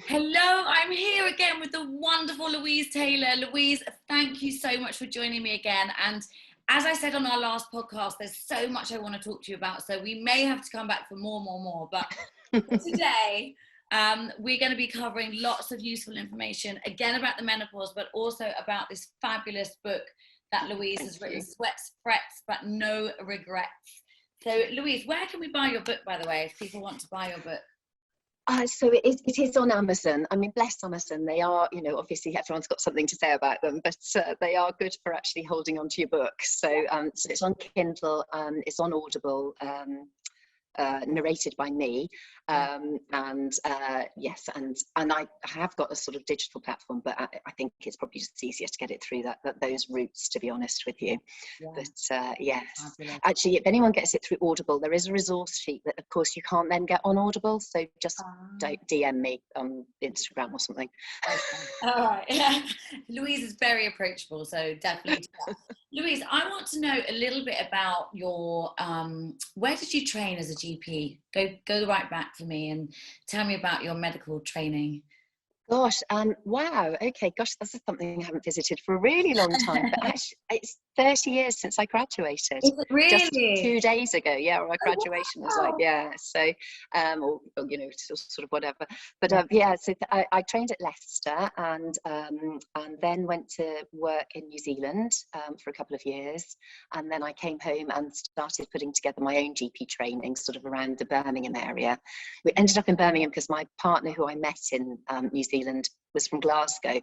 Hello, I'm here again with the wonderful Louise Taylor. Louise, thank you so much for joining me again. And as I said on our last podcast, there's so much I want to talk to you about. So we may have to come back for more. But today, we're going to be covering lots of useful information, again about the menopause, but also about this fabulous book that Louise has written, Sweats, Frets, but No Regrets. So Louise, where can we buy your book, by the way, if people want to buy your book? So it is on Amazon. I mean, bless Amazon. They are, obviously everyone's got something to say about them, but they are good for actually holding on to your book. So, so it's on Kindle, it's on Audible, narrated by me, yes, and I have got a sort of digital platform, but I think it's probably just easier to get it through those routes, to be honest with you. But yes, actually, if anyone gets it through Audible, there is a resource sheet that of course you can't then get on Audible, so just don't DM me on Instagram or something. All right. Louise is very approachable, so definitely do that. Louise, I want to know a little bit about your, where did you train as a GP? Go right back for me and tell me about your medical training. Gosh, wow, okay, gosh, that's something I haven't visited for a really long time, but actually it's 30 years since I graduated. Is it really? Just 2 days ago, yeah, our graduation was like, yeah, so, or sort of whatever, but yeah, so I trained at Leicester and then went to work in New Zealand for a couple of years, and then I came home and started putting together my own GP training sort of around the Birmingham area. We ended up in Birmingham because my partner, who I met in New Zealand, was from Glasgow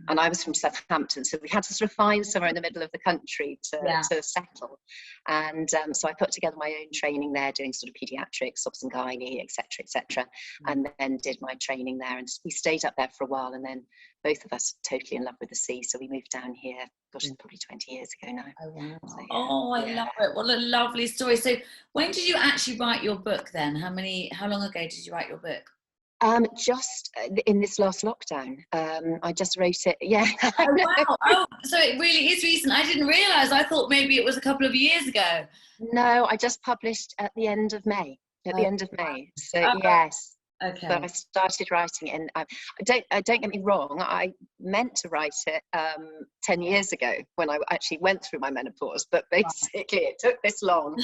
and I was from Southampton, so we had to sort of find somewhere in the middle of the country to settle, and so I put together my own training there, doing sort of paediatrics, obs and gynae, etc., and then did my training there, and we stayed up there for a while, and then both of us totally in love with the sea, so we moved down here, gosh, it's probably 20 years ago now. Oh, wow. So, yeah. Oh, I love it. What a lovely story. So when did you actually write your book then? How long ago did you write your book? Just in this last lockdown. I just wrote it. Yeah. Oh, wow. Oh, so it really is recent. I didn't realise. I thought maybe it was a couple of years ago. No, I just published at the end of May. The end of May. So yes. Okay. So I started writing it, and don't get me wrong. I meant to write it 10 years ago when I actually went through my menopause, but basically it took this long.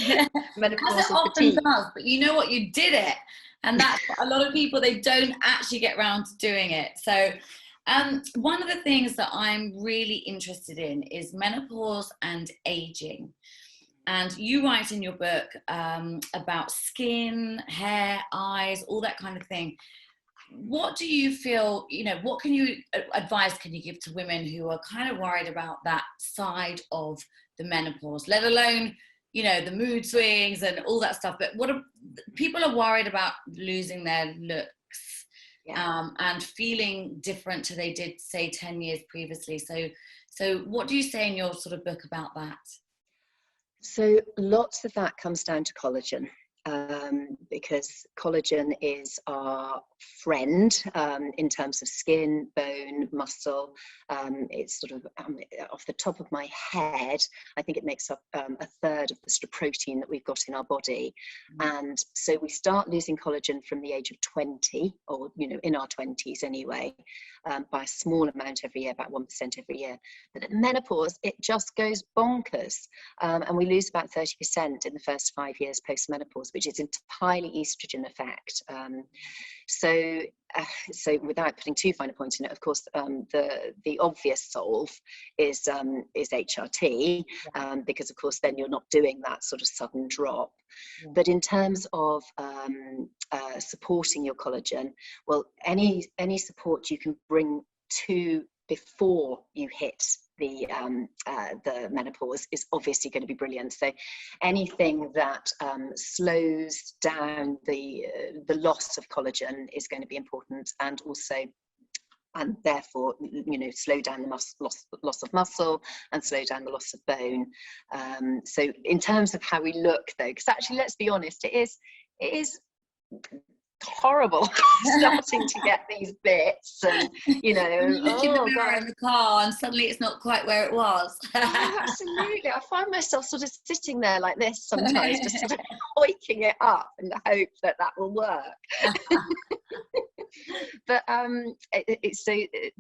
Menopause As it often does, but you know what? You did it. And that's a lot of people, they don't actually get around to doing it. So one of the things that I'm really interested in is menopause and aging. And you write in your book about skin, hair, eyes, all that kind of thing. What do you feel, what advice can you give to women who are kind of worried about that side of the menopause, let alone the mood swings and all that stuff, but people are worried about losing their looks and feeling different to they did, say, 10 years previously. So what do you say in your sort of book about that? So lots of that comes down to collagen. Because collagen is our friend in terms of skin, bone, muscle. It's sort of off the top of my head, I think it makes up a third of the sort of protein that we've got in our body. And so we start losing collagen from the age of 20, or in our 20s anyway, by a small amount every year, about 1% every year. But at menopause, it just goes bonkers, and we lose about 30% in the first 5 years post-menopause, which is entirely estrogen effect. So without putting too fine a point in it, of course, the obvious solve is HRT, because of course then you're not doing that sort of sudden drop. But in terms of supporting your collagen, well, any support you can bring to before you hit the menopause is obviously going to be brilliant. So anything that slows down the loss of collagen is going to be important, and therefore slow down the loss of muscle and slow down the loss of bone. So in terms of how we look though, because actually, let's be honest, it is horrible starting to get these bits, and you look in the mirror in the car and suddenly it's not quite where it was. Absolutely. I find myself sort of sitting there like this sometimes, just sort of hoiking it up in the hope that will work. But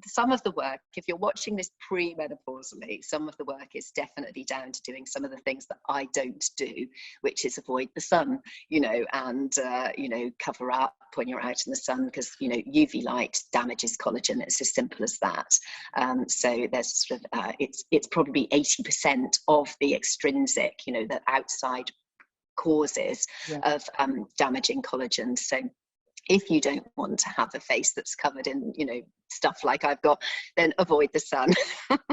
some of the work, if you're watching this pre-menopausally, some of the work is definitely down to doing some of the things that I don't do, which is avoid the sun, and cover up when you're out in the sun, because UV light damages collagen. It's as simple as that. So there's sort of it's probably 80% of the extrinsic, the outside causes of damaging collagen. So if you don't want to have a face that's covered in, stuff like I've got, then avoid the sun.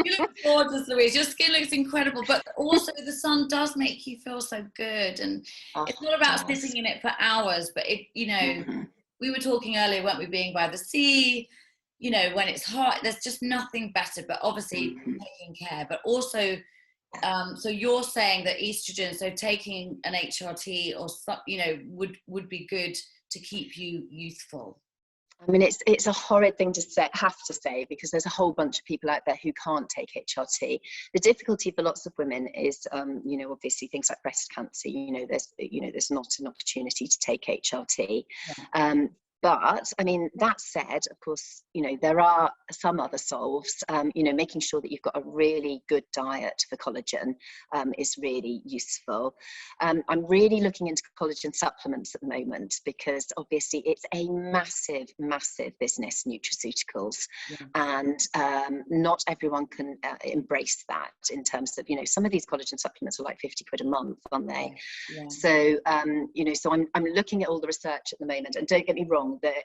You look gorgeous, Louise. Your skin looks incredible, but also the sun does make you feel so good. And it's not about sitting in it for hours, but we were talking earlier, weren't we, being by the sea, when it's hot, there's just nothing better, but obviously taking care. But also, so you're saying that estrogen, so taking an HRT or would be good to keep you youthful. I mean, it's a horrid thing to have to say, because there's a whole bunch of people out there who can't take HRT. The difficulty for lots of women is, obviously things like breast cancer. There's not an opportunity to take HRT. Yeah. But I mean, that said, of course, there are some other solves. Making sure that you've got a really good diet for collagen is really useful. I'm really looking into collagen supplements at the moment, because obviously it's a massive, massive business, nutraceuticals. Yeah. And not everyone can embrace that, in terms of, some of these collagen supplements are like 50 quid a month, aren't they? Yeah. So, so I'm looking at all the research at the moment, and don't get me wrong, that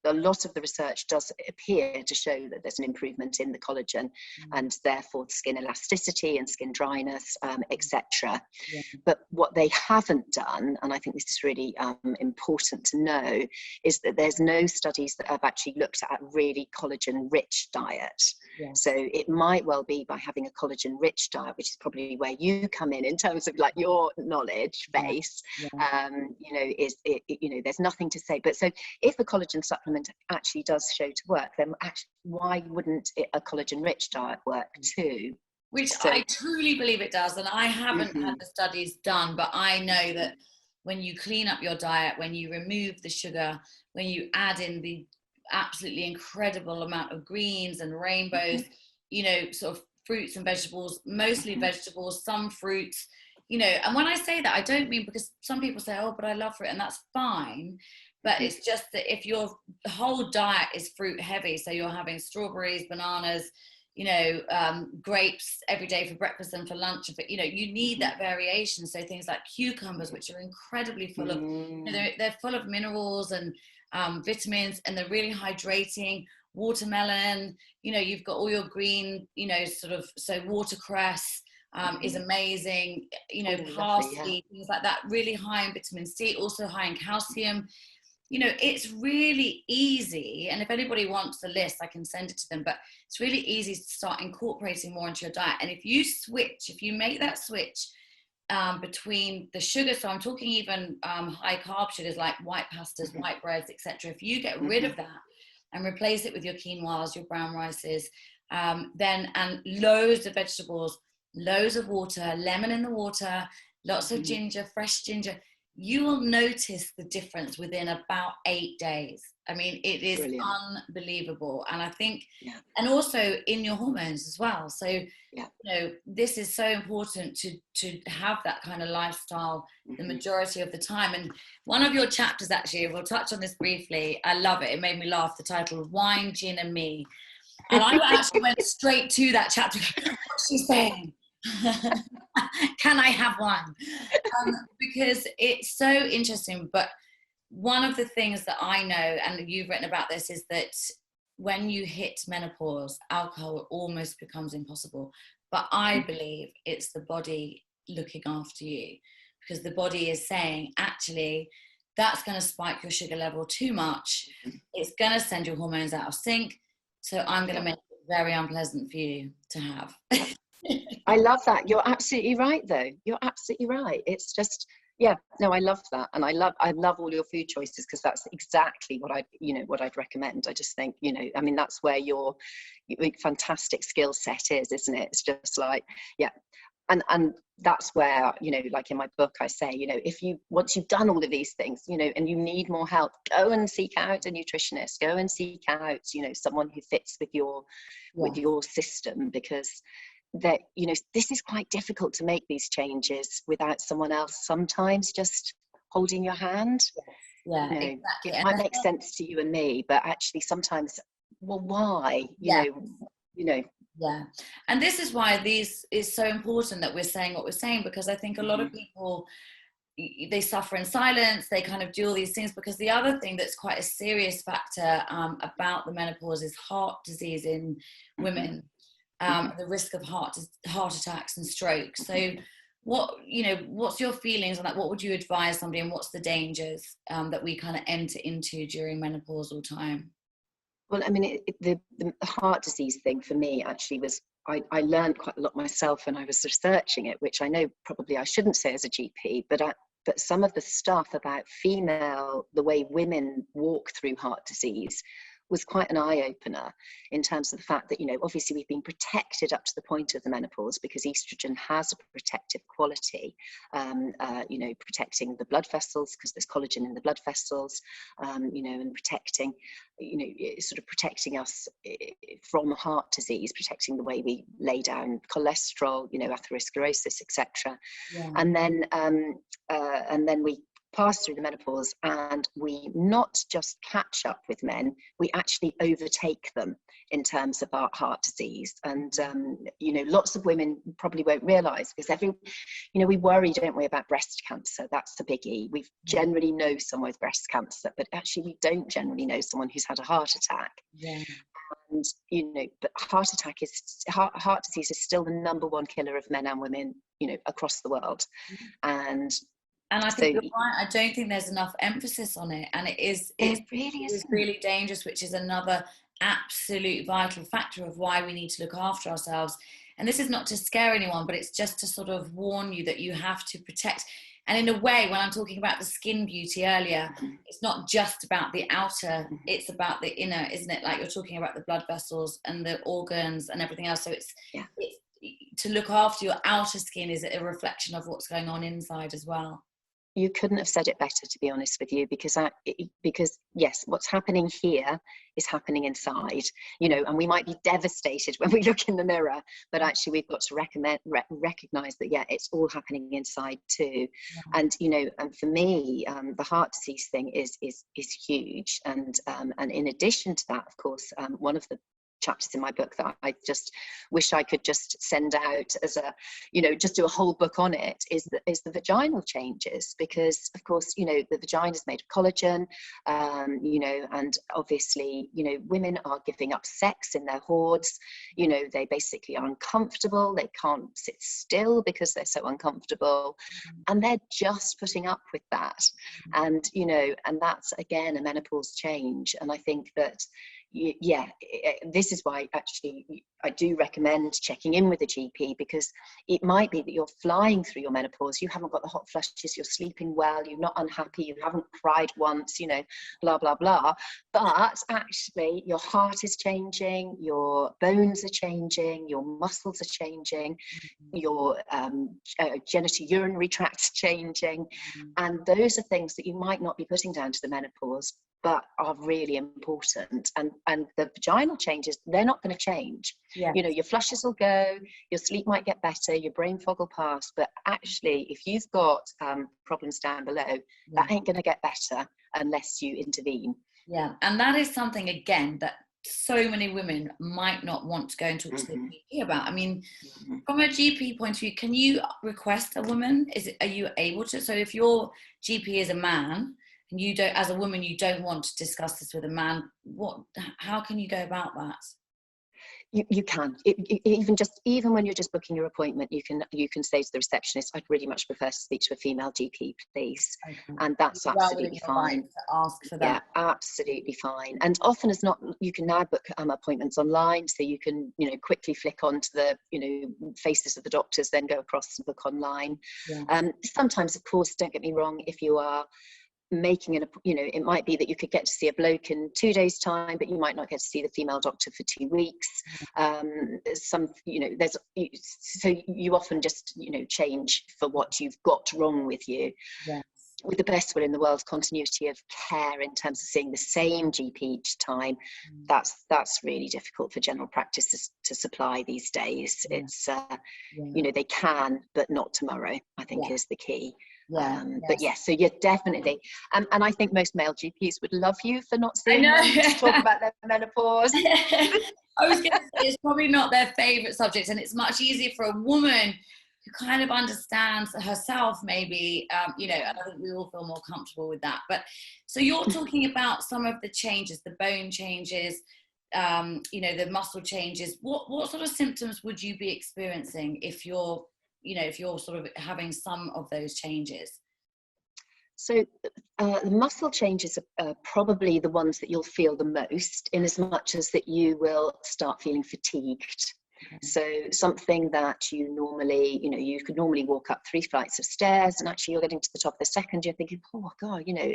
a lot of the research does appear to show that there's an improvement in the collagen, and therefore skin elasticity and skin dryness, etc. Yeah. But what they haven't done, and I think this is really important to know, is that there's no studies that have actually looked at a really collagen-rich diet. Yeah. So it might well be by having a collagen-rich diet, which is probably where you come in terms of like your knowledge base. Yeah. Yeah. There's nothing to say. But so if a collagen supplement actually does show to work, then actually, why wouldn't a collagen-rich diet work too? Which I truly believe it does. And I haven't had the studies done, but I know that when you clean up your diet, when you remove the sugar, when you add in the absolutely incredible amount of greens and rainbows, sort of fruits and vegetables, mostly vegetables, some fruits, and when I say that, I don't mean, because some people say, oh, but I love fruit, and that's fine. But it's just that if your whole diet is fruit heavy, so you're having strawberries, bananas, grapes every day for breakfast and for lunch, but you need that variation. So things like cucumbers, which are incredibly full of, they're full of minerals and vitamins, and they're really hydrating. Watermelon, you've got all your green, so watercress is amazing. Parsley, things like that, really high in vitamin C, also high in calcium. It's really easy. And if anybody wants the list, I can send it to them. But it's really easy to start incorporating more into your diet. And if you make that switch between the sugar, so I'm talking even high carb sugars like white pastas, white breads, etc. If you get rid of that and replace it with your quinoas, your brown rices, and loads of vegetables, loads of water, lemon in the water, lots of ginger, fresh ginger, you will notice the difference within about 8 days. I mean, it is brilliant. Unbelievable. And I think, and also in your hormones as well. So, this is so important to have that kind of lifestyle the majority of the time. And one of your chapters, actually, we'll touch on this briefly. I love it. It made me laugh. The title, Wine, Gin and Me. And I actually went straight to that chapter. What's she saying? Can I have one? Because it's so interesting. But one of the things that I know, and you've written about this, is that when you hit menopause, alcohol almost becomes impossible. But I believe it's the body looking after you, because the body is saying, actually, that's going to spike your sugar level too much. It's going to send your hormones out of sync. So I'm going to make it very unpleasant for you to have. I love that. You're absolutely right, though. You're absolutely right. It's just, I love that. And I love all your food choices, because that's exactly what I'd recommend. I just think, I mean, that's where your fantastic skill set is, isn't it? It's just like, and that's where, you know, like in my book I say, you know, once you've done all of these things, you know, and you need more help, go and seek out a nutritionist, go and seek out, you know, someone who fits with your system, because that, you know, this is quite difficult to make these changes without someone else sometimes just holding your hand. Yeah, You know, exactly. it might make sense to you and me, but actually sometimes, well, why? You know. Yeah. And this is why these is so important that we're saying what we're saying, because I think a lot of people, they suffer in silence, they kind of do all these things, because the other thing that's quite a serious factor about the menopause is heart disease in women, the risk of heart attacks and strokes. So what's your feelings on that? What would you advise somebody, and what's the dangers that we kind of enter into during menopausal time? Well, I mean, the heart disease thing for me actually was, I learned quite a lot myself when I was researching it, which I know probably I shouldn't say as a GP, but some of the stuff about the way women walk through heart disease was quite an eye-opener, in terms of the fact that, you know, obviously we've been protected up to the point of the menopause because estrogen has a protective quality, you know, protecting the blood vessels because there's collagen in the blood vessels, you know, and protecting, you know, sort of protecting us from heart disease, protecting the way we lay down cholesterol, you know, atherosclerosis, etc. And then we pass through the menopause, and we not just catch up with men, we actually overtake them in terms of our heart disease. And you know, lots of women probably won't realize, because you know, we worry, don't we, about breast cancer. That's the biggie. We generally know someone with breast cancer, but actually we don't generally know someone who's had a heart attack. And you know, but heart disease is still the #1 killer of men and women, you know, across the world. And I think you're right. I don't think there's enough emphasis on it, and it really is really dangerous, which is another absolute vital factor of why we need to look after ourselves. And this is not to scare anyone, but it's just to sort of warn you that you have to protect. And in a way, when I'm talking about the skin beauty earlier, it's not just about the outer, it's about the inner, isn't it? Like you're talking about the blood vessels and the organs and everything else. So it's to look after your outer skin is a reflection of what's going on inside as well. You couldn't have said it better, to be honest with you, because yes, what's happening here is happening inside, you know, and we might be devastated when we look in the mirror, but actually we've got to recognize that, yeah, it's all happening inside too. And, you know, and for me, the heart disease thing is huge. And in addition to that, of course, one of the chapters in my book that I just wish I could just send out as a, you know, just do a whole book on it, is the vaginal changes, because of course, you know, the vagina is made of collagen, you know, and obviously, you know, women are giving up sex in their hordes, you know, they basically are uncomfortable, they can't sit still because they're so uncomfortable, and they're just putting up with that. And, you know, and that's again a menopause change. And I think that, yeah, this is why actually I do recommend checking in with a GP, because it might be that you're flying through your menopause, you haven't got the hot flushes, you're sleeping well, you're not unhappy, you haven't cried once, you know, blah blah blah, but actually your heart is changing, your bones are changing, your muscles are changing, your genitourinary tract's changing, and those are things that you might not be putting down to the menopause, but are really important. And the vaginal changes, they're not going to change. You know, your flushes will go, your sleep might get better, your brain fog will pass, but actually if you've got problems down below, that ain't going to get better unless you intervene. And that is something, again, that so many women might not want to go and talk to their GP about. I mean, from a GP point of view, can you request a woman? Are you able to? So if your GP is a man, and you don't, as a woman, you don't want to discuss this with a man, how can you go about that? You can, even when you're just booking your appointment, you can say to the receptionist, I'd really much prefer to speak to a female GP, please. And that's absolutely fine. To ask for that. Yeah, absolutely fine. And often as not, you can now book appointments online, so you can, you know, quickly flick onto the, you know, faces of the doctors, then go across and book online. Sometimes, of course, don't get me wrong, if you are making an, you know, it might be that you could get to see a bloke in 2 days time, but you might not get to see the female doctor for 2 weeks. Some, you know, so you often just, you know, change for what you've got wrong with you. Yes. With the best will in the world, continuity of care in terms of seeing the same GP each time, that's really difficult for general practice to supply these days. It's you know, they can, but not tomorrow, I think is the key. But yes, so you're definitely, and I think most male GPs would love you for not seeing them to talk about their menopause. I was going to say, it's probably not their favourite subject, and it's much easier for a woman who kind of understands herself, maybe, you know, and I think we all feel more comfortable with that. But so you're talking about some of the changes, the bone changes, you know, the muscle changes. What sort of symptoms would you be experiencing if you're, you know, if you're sort of having some of those changes? So the muscle changes are probably the ones that you'll feel the most, in as much as that you will start feeling fatigued. So something that you normally, you know, you could normally walk up 3 flights of stairs, and actually you're getting to the top of the second, you're thinking, oh God, you know,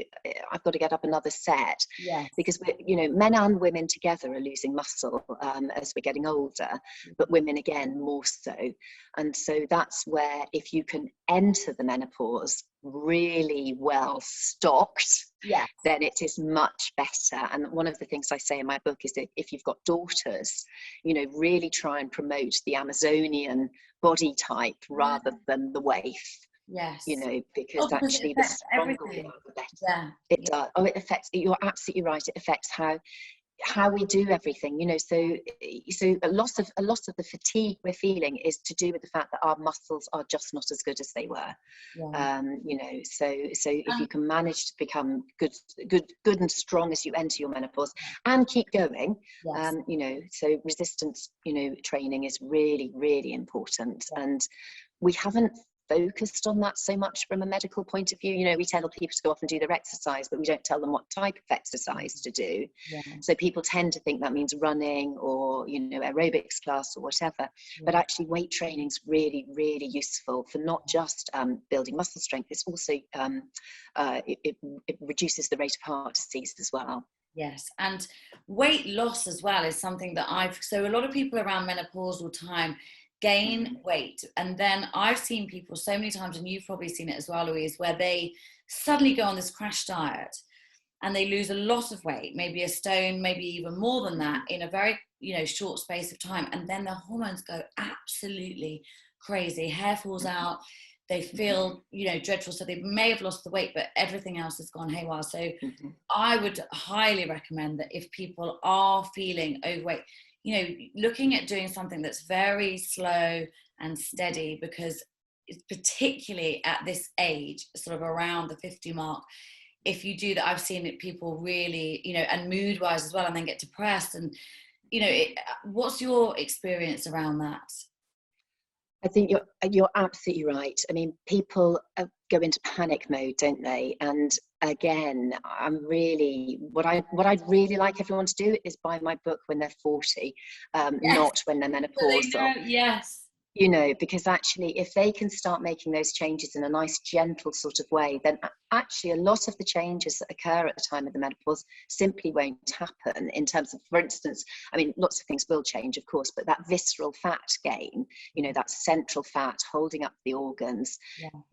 I've got to get up another set. Because we're, you know, men and women together are losing muscle as we're getting older, but women again more so. And so that's where, if you can enter the menopause really well stocked, then it is much better. And one of the things I say in my book is that if you've got daughters, you know, really try and promote the Amazonian body type rather than the waif. You know, because actually the stronger we are, the better. It does. Oh, it affects, you're absolutely right, it affects how we do everything, you know. So a lot of the fatigue we're feeling is to do with the fact that our muscles are just not as good as they were. You know, so if you can manage to become good and strong as you enter your menopause and keep going, you know, so resistance, you know, training is really, really important. And we haven't focused on that so much from a medical point of view. You know, we tell people to go off and do their exercise, but we don't tell them what type of exercise to do. So people tend to think that means running or, you know, aerobics class or whatever. But actually weight training is really, really useful for not just building muscle strength. It's also, it reduces the rate of heart disease as well. Yes, and weight loss as well is something that so a lot of people around menopausal time gain weight, and then I've seen people so many times, and you've probably seen it as well, Louise, where they suddenly go on this crash diet and they lose a lot of weight, maybe a stone, maybe even more than that, in a very, you know, short space of time, and then their hormones go absolutely crazy, hair falls out, they feel, you know, dreadful. So they may have lost the weight, but everything else has gone haywire. So I would highly recommend that if people are feeling overweight, you know, looking at doing something that's very slow and steady, because it's particularly at this age, sort of around the 50 mark, if you do that, I've seen it, people really, you know, and mood wise as well, and then get depressed. And, you know, what's your experience around that? I think you're absolutely right. I mean, people go into panic mode, don't they? And again, what I'd really like everyone to do is buy my book when they're 40, not when they're menopausal. Yes. You know, because actually, if they can start making those changes in a nice, gentle sort of way, then actually a lot of the changes that occur at the time of the menopause simply won't happen. In terms of, for instance, I mean, lots of things will change, of course, but that visceral fat gain, you know, that central fat holding up the organs,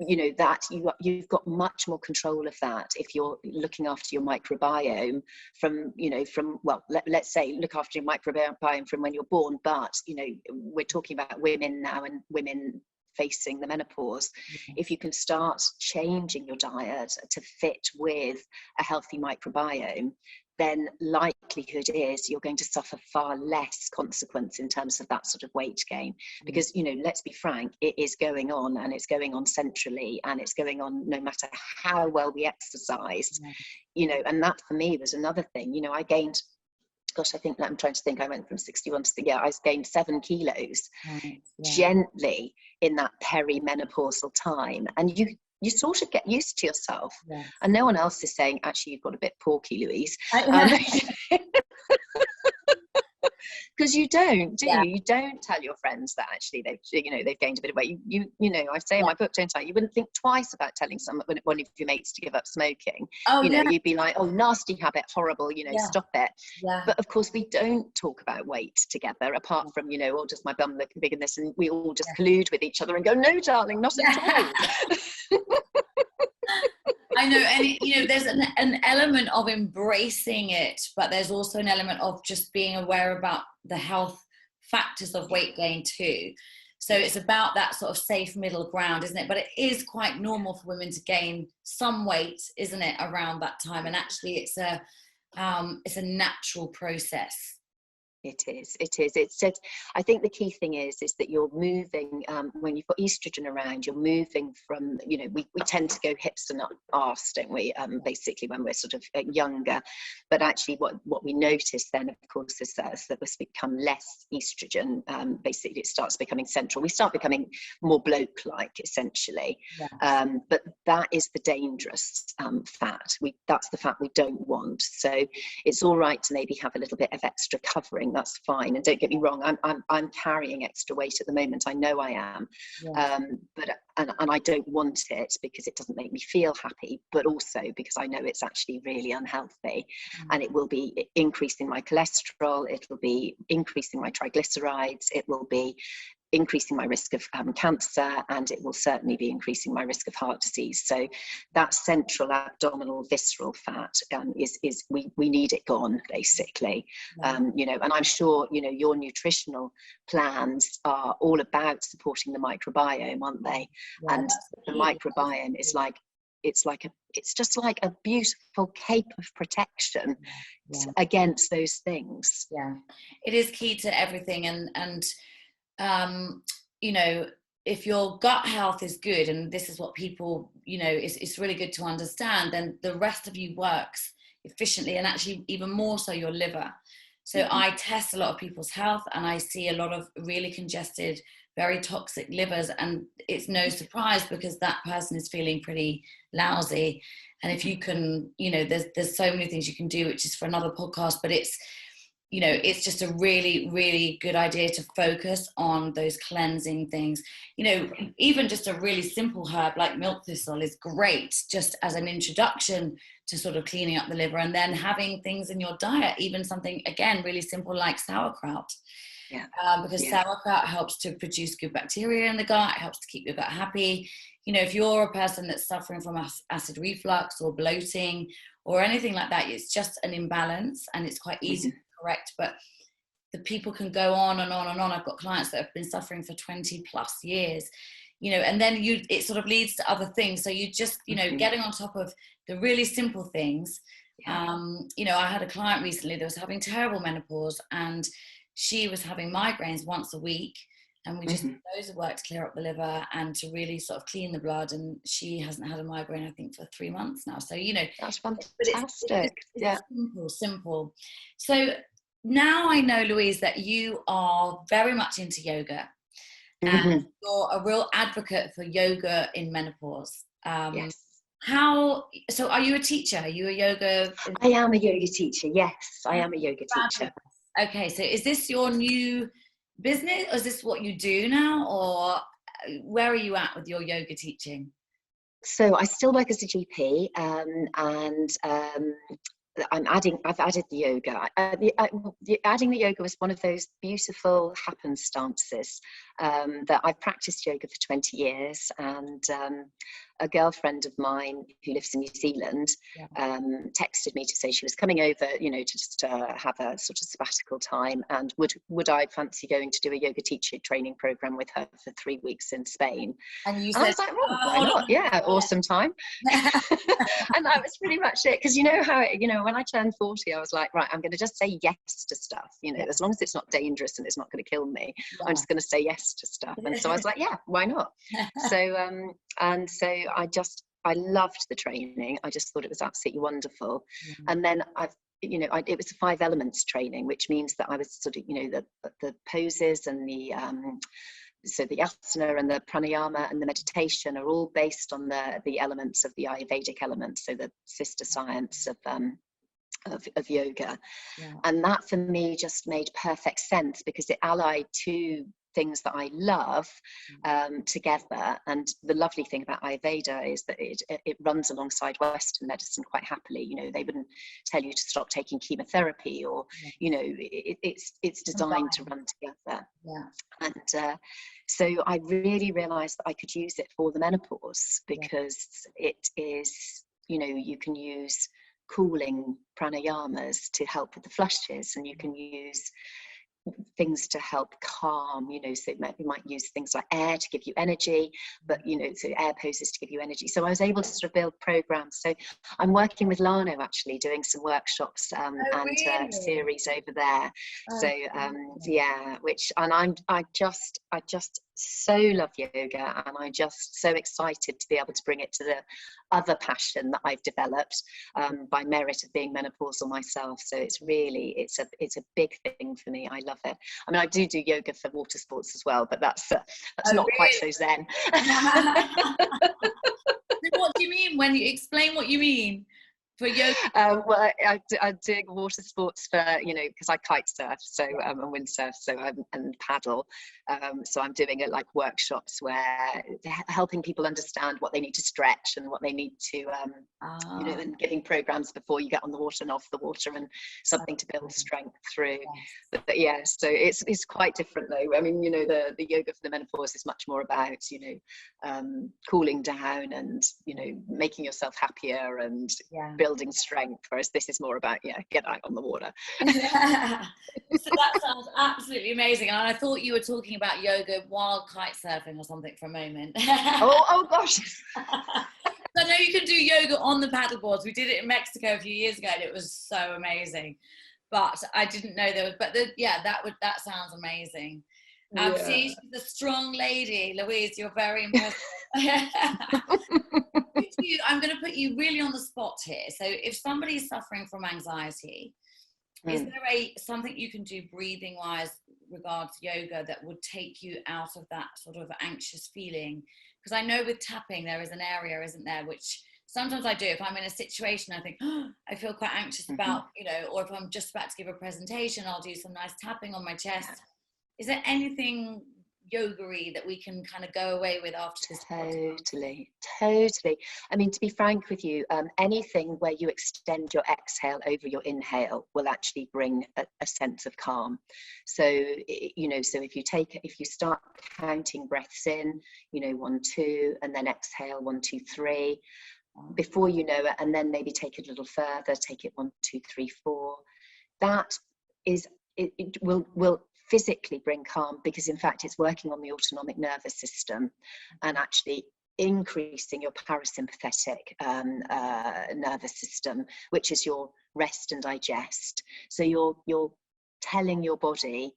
you know, that you've got much more control of that if you're looking after your microbiome from, you know, from, well, let's say look after your microbiome from when you're born, but, you know, we're talking about women now and women facing the menopause. If you can start changing your diet to fit with a healthy microbiome, then likelihood is you're going to suffer far less consequence in terms of that sort of weight gain. Because, you know, let's be frank, it is going on, and it's going on centrally, and it's going on no matter how well we exercise, you know. And that for me was another thing. You know, I gained, gosh, I think, I'm trying to think, I went from 61 to, I gained 7 kilos gently in that perimenopausal time. And you sort of get used to yourself. And no one else is saying, actually, you've got a bit porky, Louise. Because because you don't, do Yeah. you? You don't tell your friends that actually they've gained a bit of weight. You know, I say in Yeah. my book, don't I? You wouldn't think twice about telling one of your mates to give up smoking. Oh, You know, yeah. you'd be like, oh, nasty habit, horrible, you know, Yeah. stop it. Yeah. But of course, we don't talk about weight together, apart from, you know, oh, does my bum look big in this? And we all just collude with each other and go, no, darling, not at all. I know, and you know, there's an element of embracing it, but there's also an element of just being aware about the health factors of weight gain too. So it's about that sort of safe middle ground, isn't it? But it is quite normal for women to gain some weight, isn't it, around that time? And actually, it's a natural process. It is. I think the key thing is that you're moving, when you've got estrogen around, you're moving from, you know, we tend to go hips and arse, don't we? Basically when we're sort of younger, but actually what we notice then, of course, is that as we become less estrogen, basically it starts becoming central. We start becoming more bloke-like, essentially. Yes. But that is the dangerous fat. That's the fat we don't want. So it's all right to maybe have a little bit of extra covering. That's fine, and don't get me wrong, I'm carrying extra weight at the moment. I know I am. Yeah. But I don't want it because it doesn't make me feel happy, but also because I know it's actually really unhealthy. And it will be increasing my cholesterol, it will be increasing my triglycerides, it will be increasing my risk of cancer, and it will certainly be increasing my risk of heart disease. So that central abdominal visceral fat we need it gone, basically. You know, and I'm sure, you know, your nutritional plans are all about supporting the microbiome, aren't they? Yeah, and the microbiome is like, it's just like a beautiful cape of protection against those things. Yeah, it is key to everything. And you know, if your gut health is good, and this is what people, you know, it's really good to understand, then the rest of you works efficiently, and actually even more so your liver. So I test a lot of people's health, and I see a lot of really congested, very toxic livers, and it's no surprise because that person is feeling pretty lousy. And if you can, you know, there's so many things you can do, which is for another podcast, but it's, you know, it's just a really, really good idea to focus on those cleansing things. You know, even just a really simple herb like milk thistle is great just as an introduction to sort of cleaning up the liver, and then having things in your diet, even something, again, really simple like sauerkraut. Because sauerkraut helps to produce good bacteria in the gut, it helps to keep your gut happy. You know, if you're a person that's suffering from acid reflux or bloating or anything like that, it's just an imbalance, and it's quite easy to correct. But the people can go on and on and on. I've got clients that have been suffering for 20 plus years, you know, and then it sort of leads to other things. So you just, you know, getting on top of the really simple things. You know, I had a client recently that was having terrible menopause, and she was having migraines once a week, and we just did loads of work to clear up the liver and to really sort of clean the blood, and she hasn't had a migraine, I think, for 3 months now. So, you know, that's fantastic. it's simple. So now I know, Louise, that you are very much into yoga, and you're a real advocate for yoga in menopause. Yes. So are you a teacher? Are you a yoga? I am a yoga teacher. Yes, I am a yoga teacher. Okay, so is this your new business, or is this what you do now, or where are you at with your yoga teaching? So I still work as a GP, and I've added the yoga. Adding the yoga was one of those beautiful happenstances that I've practiced yoga for 20 years, and a girlfriend of mine who lives in New Zealand texted me to say she was coming over, you know, to just have a sort of sabbatical time, and would I fancy going to do a yoga teacher training program with her for 3 weeks in Spain? And you said, I was like, well, why not? Yeah, awesome time. And that was pretty much it, because you know how you know, when I turned 40, I was like, right, I'm going to just say yes to stuff, you know, as long as it's not dangerous and it's not going to kill me, I'm just going to say yes to stuff. And so I was like, yeah, why not? So I loved the training. I just thought it was absolutely wonderful. And then it was a 5 elements training, which means that I was sort of, you know, the poses and the so the asana and the pranayama and the meditation are all based on the elements of the Ayurvedic elements, so the sister science of of yoga. Yeah. And that for me just made perfect sense, because it allied two things that I love together. And the lovely thing about Ayurveda is that it runs alongside Western medicine quite happily. You know, they wouldn't tell you to stop taking chemotherapy, or you know, it's designed to run together. Yeah. And so I really realized that I could use it for the menopause, because it is, you know, you can use cooling pranayamas to help with the flushes, and you can use things to help calm, you know, so you might use things like air to give you energy, but you know, so air poses to give you energy. So I was able to sort of build programs. So I'm working with Lano, actually doing some workshops and series over there. So yeah, which, and I just so love yoga, and I'm just so excited to be able to bring it to the other passion that I've developed by merit of being menopausal myself. So it's really, it's a big thing for me. I love it. I mean, I do yoga for water sports as well, but that's not quite so zen. What do you mean when you explain what you mean? For yoga? Well, I'm doing water sports for, you know, because I kite surf, so and windsurf, so and paddle. So I'm doing it like workshops where helping people understand what they need to stretch and what they need to, you know, and giving programs before you get on the water and off the water, and something to build strength through. But yeah, so it's quite different though. I mean, you know, the yoga for the menopause is much more about, you know, cooling down and, you know, making yourself happier and building strength, whereas this is more about get out on the water. So that sounds absolutely amazing. And I thought you were talking about yoga while kite surfing or something for a moment. oh gosh. I know you can do yoga on the paddle boards. We did it in Mexico a few years ago, and it was so amazing. But I didn't know there was. But that sounds amazing. See, she's a strong lady, Louise. You're very impressive. I'm going to put you really on the spot here. So, if somebody's suffering from anxiety, is there something you can do breathing-wise, regards yoga, that would take you out of that sort of anxious feeling? Because I know with tapping there is an area, isn't there, which sometimes I do. If I'm in a situation, I think, I feel quite anxious about, you know, or if I'm just about to give a presentation, I'll do some nice tapping on my chest. Is there anything yoga-y that we can kind of go away with after this? Totally. I mean, to be frank with you, anything where you extend your exhale over your inhale will actually bring a sense of calm. So, you know, so if you start counting breaths in, you know, 1, 2, and then exhale 1, 2, 3, before you know it, and then maybe take it a little further, take it 1, 2, 3, 4. That is, it will physically bring calm, because in fact it's working on the autonomic nervous system and actually increasing your parasympathetic nervous system, which is your rest and digest. So you're telling your body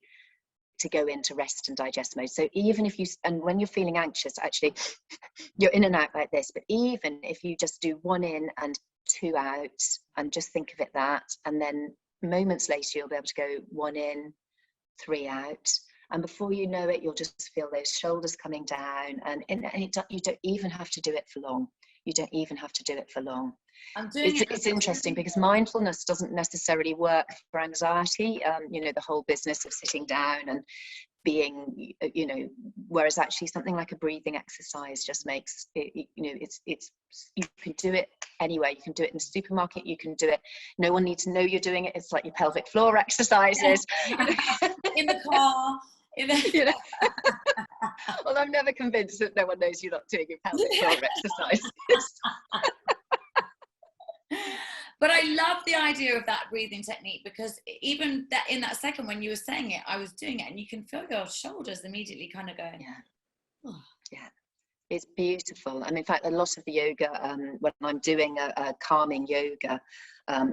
to go into rest and digest mode. So even if and when you're feeling anxious, actually you're in and out like this, but even if you just do 1 in and 2 out and just think of it that, and then moments later you'll be able to go 1 in, 3 out, and before you know it, you'll just feel those shoulders coming down, and you don't even have to do it for long. It's interesting, because mindfulness doesn't necessarily work for anxiety. You know, the whole business of sitting down and being, you know, whereas actually something like a breathing exercise just makes it, you know, it's you can do it anywhere. You can do it in the supermarket, you can do it, no one needs to know you're doing it. It's like your pelvic floor exercises. In the car, you know. Well, I'm never convinced that no one knows you're not doing your pelvic floor exercises. But I love the idea of that breathing technique, because even that in that second when you were saying it, I was doing it, and you can feel your shoulders immediately kind of going. Yeah, it's beautiful. And in fact, a lot of the yoga, when I'm doing a calming yoga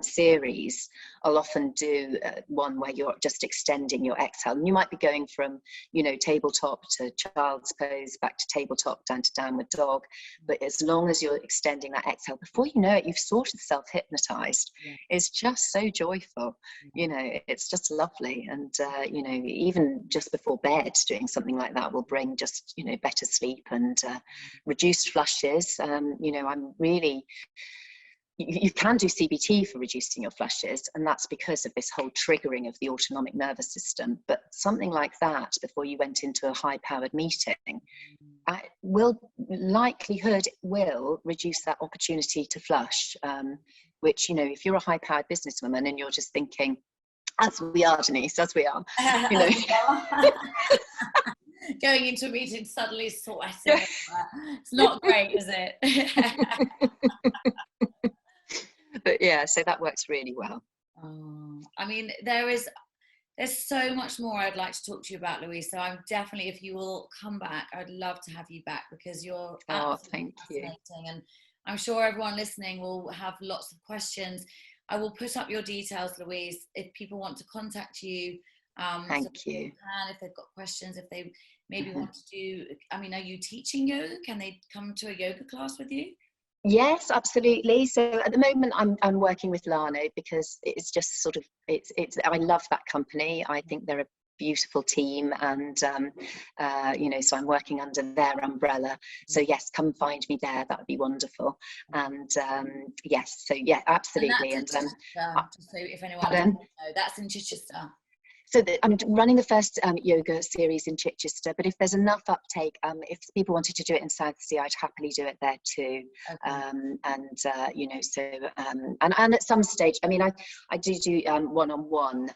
series, I'll often do one where you're just extending your exhale, and you might be going from, you know, tabletop to child's pose, back to tabletop, down to downward dog, but as long as you're extending that exhale, before you know it, you've sort of self-hypnotized. It's just so joyful, you know, it's just lovely. And you know, even just before bed, doing something like that will bring just, you know, better sleep and reduced flushes. You know, I'm really you can do CBT for reducing your flushes, and that's because of this whole triggering of the autonomic nervous system. But something like that before you went into a high-powered meeting will reduce that opportunity to flush, which, you know, if you're a high-powered businesswoman and you're just thinking, as we are, Denise, as we are, you know. Going into a meeting suddenly sweating. It's not great, is it? But yeah, so that works really well. I mean, there's so much more I'd like to talk to you about, Louise. So I'm definitely, if you will come back, I'd love to have you back, because you're absolutely fascinating. And I'm sure everyone listening will have lots of questions. I will put up your details, Louise, if people want to contact you. Thank you. If they've got questions, if they maybe want to do, I mean, are you teaching yoga? Can they come to a yoga class with you? Yes, absolutely. So at the moment I'm working with Lano, because it's just sort of, it's I love that company. I think they're a beautiful team, and you know, so I'm working under their umbrella. So yes, come find me there, that would be wonderful. And yes, so yeah, absolutely. And just so if anyone doesn't know, that's in Chichester. So I'm running the first yoga series in Chichester, but if there's enough uptake, if people wanted to do it in Southsea, I'd happily do it there too. Okay. You know, so and at some stage, I mean, I do one-on-one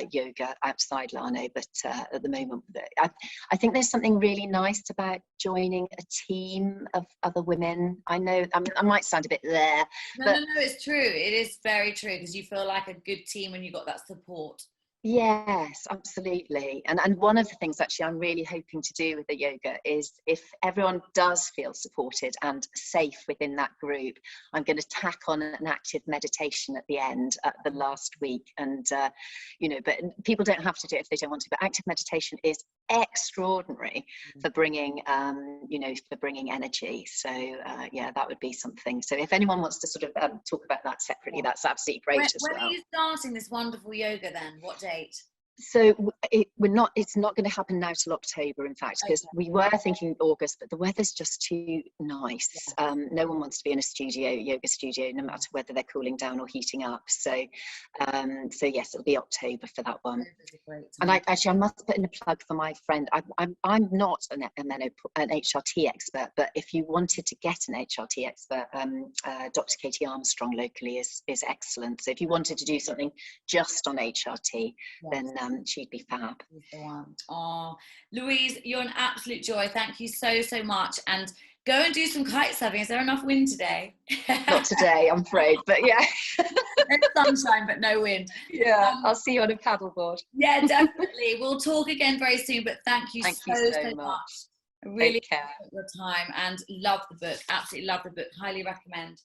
yoga outside Lano, but at the moment, I think there's something really nice about joining a team of other women. I know I might sound a bit there. No, it's true. It is very true, because you feel like a good team when you've got that support. Yes, absolutely. And one of the things actually I'm really hoping to do with the yoga is, if everyone does feel supported and safe within that group, I'm going to tack on an active meditation at the end, at the last week. And, you know, but people don't have to do it if they don't want to, but active meditation is extraordinary for bringing, you know, for bringing energy. So yeah, that would be something. So if anyone wants to sort of talk about that separately, that's absolutely great as well. When are you starting this wonderful yoga then? What date? So it's not going to happen now till October, in fact, because we were thinking August, but the weather's just too nice. No one wants to be in a yoga studio, no matter whether they're cooling down or heating up. So so yes, it'll be October for that one. And I must put in a plug for my friend. I'm not an HRT expert, but if you wanted to get an HRT expert, Dr. Katie Armstrong locally is excellent. So if you wanted to do something just on HRT, then she'd be fab. Oh, Louise, you're an absolute joy. Thank you so much. And go and do some kite surfing. Is there enough wind today? Not today, I'm afraid, but yeah. There's sunshine, but no wind. Yeah, I'll see you on a paddleboard. Yeah, definitely. We'll talk again very soon, but thank you so much. I really appreciate your time and love the book. Absolutely love the book. Highly recommend.